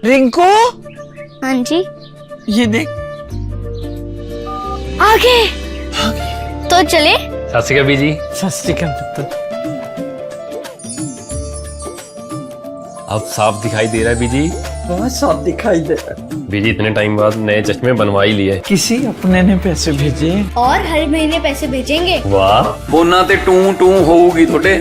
रिंकू, हाँ जी, ये देख। आगे तो चले। सत श्री अकाल बीजी। सत श्री अकाल पुत्र। अब साफ दिखाई दे रहा है बीजी। बहुत साफ दिखाई दे रहा है। बीजी इतने टाइम बाद नए चश्मे बनवा ही लिए। किसी अपने ने पैसे भेजे और हर महीने पैसे भेजेंगे। वाह। बोना ते टू टू होगी थोड़े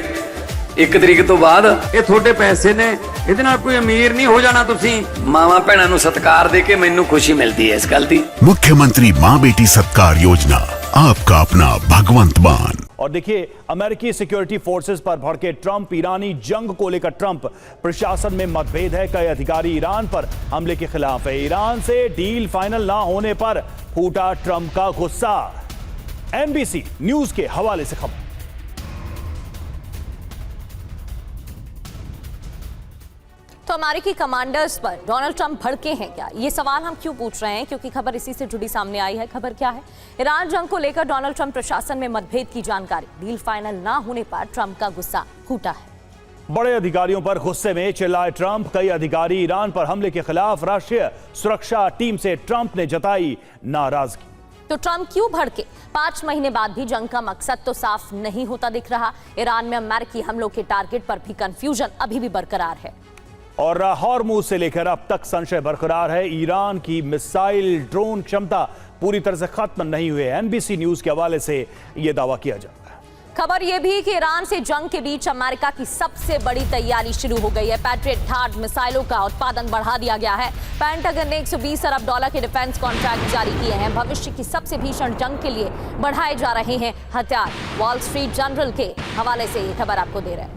1 तरीक तो बाद ये थोड़े पैसे ने ਇਹਦੇ ਨਾਲ कोई अमीर नहीं हो जाना तुसी मावा भैणा ਨੂੰ सत्कार दे के मैनू खुशी मिलती है इस गल दी। मुख्यमंत्री माँ बेटी सत्कार योजना, आपका अपना भगवंत मान। और देखिए, अमेरिकी सिक्योरिटी फोर्सेस पर भड़के ट्रंप। ईरानी जंग को लेकर ट्रंप प्रशासन में मतभेद है। कई अधिकारी ईरान पर हमले के खिलाफ है। ईरान से डील फाइनल ना होने पर फूटा ट्रंप का गुस्सा। एनबीसी न्यूज के हवाले से खबर। तो अमेरिकी कमांडर्स पर डोनाल्ड ट्रंप भड़के हैं क्या? ये सवाल हम क्यों पूछ रहे हैं? क्योंकि खबर इसी से जुड़ी सामने आई है। खबर क्या है? ईरान जंग को लेकर डोनाल्ड ट्रंप प्रशासन में मतभेद की जानकारी। डील फाइनल ना होने पर ट्रंप का गुस्सा फूटा है। बड़े अधिकारियों पर गुस्से में चिल्लाए ट्रंप। कई अधिकारी ईरान पर हमले के खिलाफ राष्ट्रीय सुरक्षा टीम से ट्रंप ने जताई नाराजगी। तो ट्रंप क्यों भड़के? 5 महीने बाद भी जंग का मकसद तो साफ नहीं होता दिख रहा। ईरान में अमेरिकी हमलों के टारगेट पर भी कंफ्यूजन अभी भी बरकरार है। और हॉर्मुज से लेकर अब तक संशय बरकरार है। ईरान की मिसाइल ड्रोन क्षमता पूरी तरह से खत्म नहीं हुई है। एनबीसी न्यूज के हवाले से यह दावा किया जा रहा है। खबर यह भी कि ईरान से जंग के बीच अमेरिका की सबसे बड़ी तैयारी शुरू हो गई है। पैट्रियट थार्ड मिसाइलों का उत्पादन बढ़ा दिया गया है। पेंटागन ने $120 अरब के डिफेंस कॉन्ट्रैक्ट जारी किए हैं। भविष्य की सबसे भीषण जंग के लिए बढ़ाए जा रहे हैं हथियार। वॉल स्ट्रीट जर्नल के हवाले से ये खबर आपको दे रहे हैं।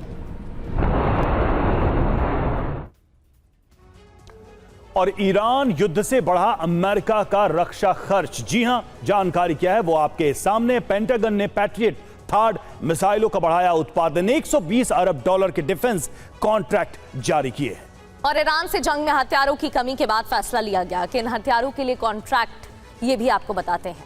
और ईरान युद्ध से बढ़ा अमेरिका का रक्षा खर्च। जी हां, जानकारी क्या है वो आपके सामने। पेंटागन ने पैट्रियट थर्ड मिसाइलों का बढ़ाया उत्पादन। $120 अरब के डिफेंस कॉन्ट्रैक्ट जारी किए हैं। और ईरान से जंग में हथियारों की कमी के बाद फैसला लिया गया कि इन हथियारों के लिए कॉन्ट्रैक्ट, ये भी आपको बताते हैं।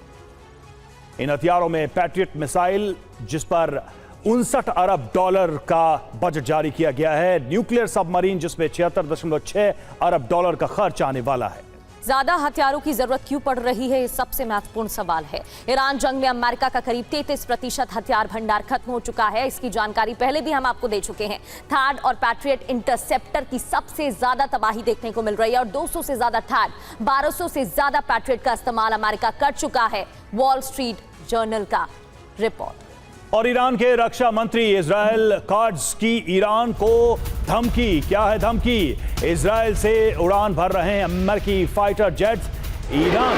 इन हथियारों में पैट्रियट मिसाइल, जिस पर $59 अरब का बजट जारी किया गया है। न्यूक्लियर सबमरीन, जिसमें $76.6 अरब का खर्च आने वाला है। ज्यादा हथियारों की जरूरत क्यों पड़ रही है, ये सबसे महत्वपूर्ण सवाल है। ईरान जंग में अमेरिका का करीब 33% हथियार भंडार खत्म हो चुका है। इसकी जानकारी पहले भी हम आपको दे चुके हैं। थर्ड और पैट्रियट इंटरसेप्टर की सबसे ज्यादा तबाही देखने को मिल रही है। और 200 से ज्यादा थर्ड, 1200 से ज्यादा पैट्रियट का इस्तेमाल अमेरिका कर चुका है। वॉल स्ट्रीट जर्नल का रिपोर्ट। और ईरान के रक्षा मंत्री इजराइल काट्ज की ईरान को धमकी। क्या है धमकी? इजराइल से उड़ान भर रहे हैं अमेरिकी फाइटर जेट्स। ईरान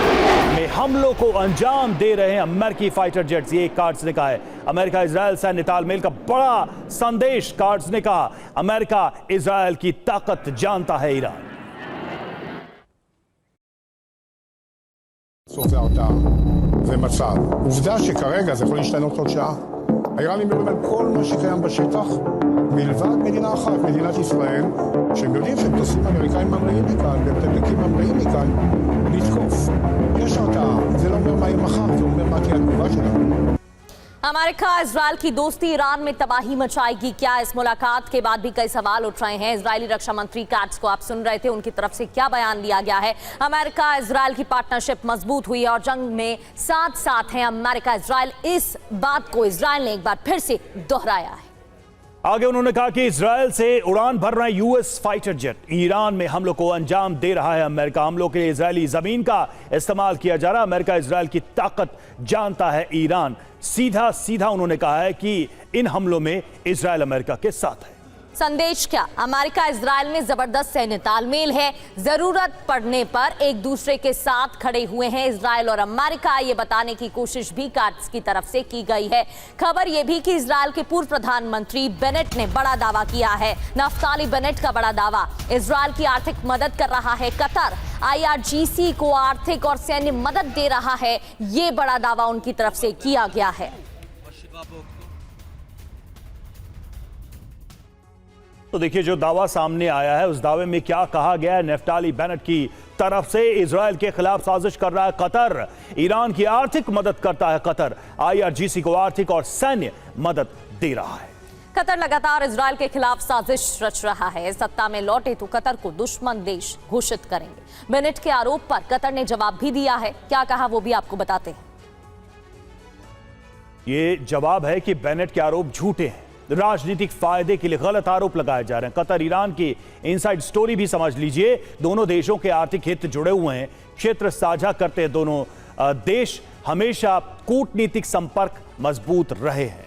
में हमलों को अंजाम दे रहे हैं अमेरिकी फाइटर जेट्स, ये काट्ज ने कहा है। अमेरिका इजराइल सैन्य तालमेल का बड़ा संदेश। काट्ज ने कहा, अमेरिका इजराइल की ताकत जानता है ईरान। זה מצב. עובדה שכרגע זה יכול להשתנות עוד שעה. האיראנים מדברים על כל מה שקיים בשטח, מלבד מדינה אחת, מדינת ישראל, שהם יודעים שהם טוסים אמריקאים ממריאים מכאן, והם תדלקים ממריאים מכאן, לתקוף. יש הרתעה. זה לא אומר מה יהיה מחר, זה אומר מה תהיה התגובה שלנו. अमेरिका इजराइल की दोस्ती ईरान में तबाही मचाएगी क्या? इस मुलाकात के बाद भी कई सवाल उठ रहे हैं। इजरायली रक्षा मंत्री काट्ज को आप सुन रहे थे, उनकी तरफ से क्या बयान दिया गया है? अमेरिका इजराइल की पार्टनरशिप मजबूत हुई है और जंग में साथ साथ हैं अमेरिका इजराइल। इस बात को इजराइल ने एक बार फिर से दोहराया है। आगे उन्होंने कहा कि इजराइल से उड़ान भर रहे यूएस फाइटर जेट। ईरान में हमलों को अंजाम दे रहा है अमेरिका। हमलों के लिए इजरायली जमीन का इस्तेमाल किया जा रहा है। अमेरिका इजराइल की ताकत जानता है ईरान। सीधा सीधा उन्होंने कहा है कि इन हमलों में इजराइल अमेरिका के साथ है। संदेश क्या? अमेरिका इजराइल में जबरदस्त सैन्य तालमेल है। जरूरत पड़ने पर एक दूसरे के साथ खड़े हुए हैं इजराइल और अमेरिका। ये बताने की कोशिश भी काट्ज की तरफ से की गई है। खबर यह भी कि इजराइल के पूर्व प्रधानमंत्री बेनेट ने बड़ा दावा किया है। नफ्ताली बेनेट का बड़ा दावा, इजराइल की आर्थिक मदद कर रहा है कतर। IRGC को आर्थिक और सैन्य मदद दे रहा है। ये बड़ा दावा उनकी तरफ से किया गया है। तो देखिए, जो दावा सामने आया है उस दावे में क्या कहा गया है। नफ्ताली बेनेट की तरफ से इजराइल के खिलाफ साजिश कर रहा है कतर। ईरान की आर्थिक मदद करता है कतर। IRGC को आर्थिक और सैन्य मदद दे रहा है। कतर लगातार इजरायल के खिलाफ साजिश रच रहा है। सत्ता में लौटे तो कतर को दुश्मन देश घोषित करेंगे। बेनेट के आरोप पर कतर ने जवाब भी दिया है। क्या कहा वो भी आपको बताते हैं। ये जवाब है कि बेनेट के आरोप झूठे हैं, राजनीतिक फायदे के लिए गलत आरोप लगाए जा रहे हैं। कतर ईरान की इनसाइड स्टोरी भी समझ लीजिए। दोनों देशों के आर्थिक हित जुड़े हुए हैं, क्षेत्र साझा करते हैं दोनों देश, हमेशा कूटनीतिक संपर्क मजबूत रहे हैं।